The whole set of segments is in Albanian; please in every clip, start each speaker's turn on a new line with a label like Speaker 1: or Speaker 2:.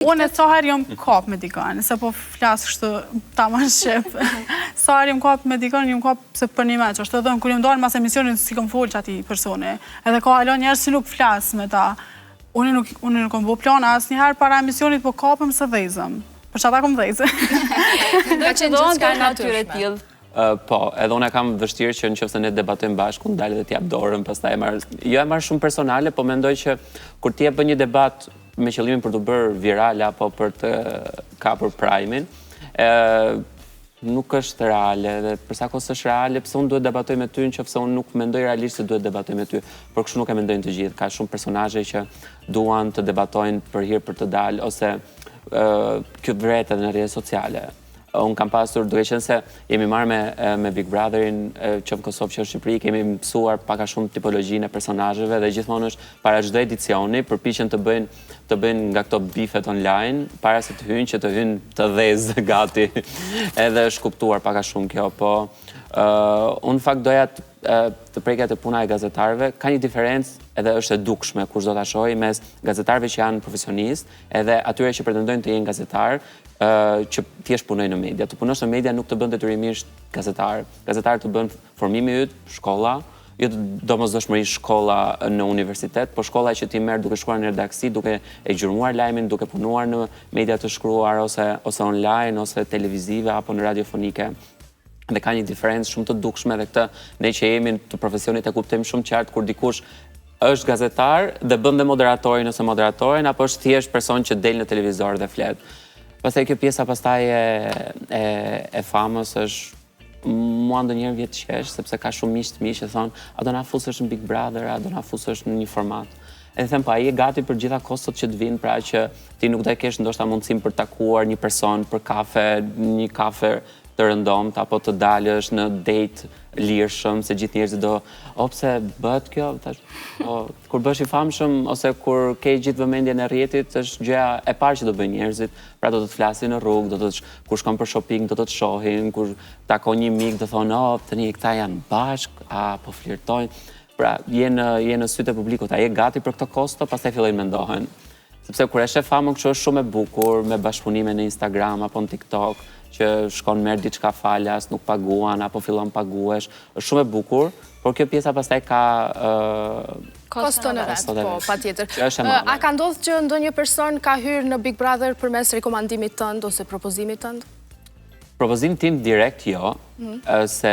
Speaker 1: Unë e ca herë jam kap me dikën, se po flas kështu tamam shqip. Sa herë jam kap me dikën, jam kap se për një meç, është edhe kur jam dalë mas emisionit si kam folë çati personi. Edhe ka alo njerëz që nuk flas me ta. Unë nuk kam bëu plan asnjëherë para emisionit, po kapëm se dhezëm. Për çata kam dhezë.
Speaker 2: Ka qenë gjithçka natyrë e tillë.
Speaker 3: Po, edhe unë kam vështirë që nëse ne debatojmë bashkë, unë dalë dhe t'jap dorën, pastaj e marr shumë personale, po mendoj që kur ti e bën një debat me qëllimin për të bërë viral apo për të kapur prime-in, nuk është reale, dhe përsa kohë është reale, pse unë duhet debatoj me ty, nëse unë nuk mendoj realisht se duhet debatoj me ty, por kështu nuk e mendojnë të gjithë. Ka shumë personazhe që duan të debatojnë për hir për të dalë, ose kjo vret edhe në rrjetet sociale. Unë kam pasur, duke qenë se jemi marrë me Big Brotherin që në Kosovë që në Shqipëri, kemi mësuar paka shumë tipologjinë e personazheve dhe gjithmonë është para çdo edicioni, përpiqen të bëjnë nga këto bifet online, para se të hyjnë që të hyjnë të dhezë gati. Edhe është kuptuar paka shumë kjo, po unë fakt doja të prekja të puna e gazetarëve, ka një diferencë edhe është e dukshme kur çdo ta shohim mes gazetarëve që janë profesionistë edhe atyre që pretendojnë të jenë gazetar, që thjesht punojnë në media. Të punosh në media nuk të bën detyrimisht gazetar. Gazetar të bën formimi yt, shkolla, jo domosdoshmëri shkolla në universitet, po shkolla që ti merr duke shkuar në redaksi, duke e gjurmuar lajmin, duke punuar në media të shkruar ose online ose televizive apo në radiofonike. Dhe ka një diferencë shumë të dukshme dhe këtë ne që jemi të profesionit e kuptojmë shumë qartë kur dikush është gazetar dhe bën dhe moderatorin ose moderatorin apo është thjesht person që del në televizor dhe flet. Pastaj kjo pjesa pastaj e famës është mua ndonjëherë vjet qesh sepse ka shumë miq që thonë a do na fusësh në Big Brother, a do na fusësh në një format. E them po ai e gati për gjitha kostot që të vinë, pra që ti nuk do të kesh ndoshta mundësinë për takuar një person për kafe, një kafe të rëndomt apo të dalësh në date lirshëm se gjithë njerëzit do pse bëhet kjo tash kur bësh i famshëm ose kur ke gjithë vëmendjen e rrjetit është gjëja e parë që do bëjnë njerëzit, pra do të flasin në rrugë, kur shkon për shopping do të të shohin, kur takon një mik do thonë tani këta janë bashk, po flirtojnë, pra je në sytë e publikut, a je gati për këto kosto, pastaj fillojnë mendohen. Sepse kur e sheh famën kështu është shumë e bukur me bashkëpunime në Instagram apo në TikTok, që shkon merr diçka falas, nuk paguan apo fillon paguesh, është shumë e bukur, por kjo pjesa pastaj ka
Speaker 2: koston e vet, po patjetër. A ka ndodhur që ndonjë person ka hyrë në Big Brother përmes rekomandimit tënd ose propozimit tënd?
Speaker 3: Propozim tim direkt jo, se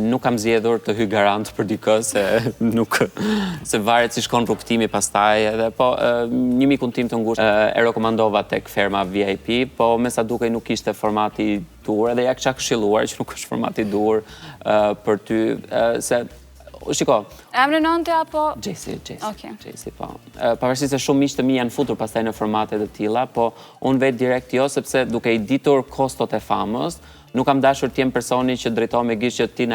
Speaker 3: nuk kam zgjedhur të hyj garant për dikë, se varet si shkon rrugtimi pastaj, edhe po një mikun tim të ngushtë e rekomandova tek ferma VIP, po me sa dukej nuk ishte formati dur, edhe ja kisha këshilluar që nuk është formati dur për ty, se shiko.
Speaker 2: Emrin nënte apo?
Speaker 3: Gjesi, po. Pavarësisht se shumë miq të mi janë futur pastaj në formate të tilla, po unë vetë direkt jo, sepse duke i ditur kostot e famës, nuk kam dashur të jem personi që drejtohem me gisht që ti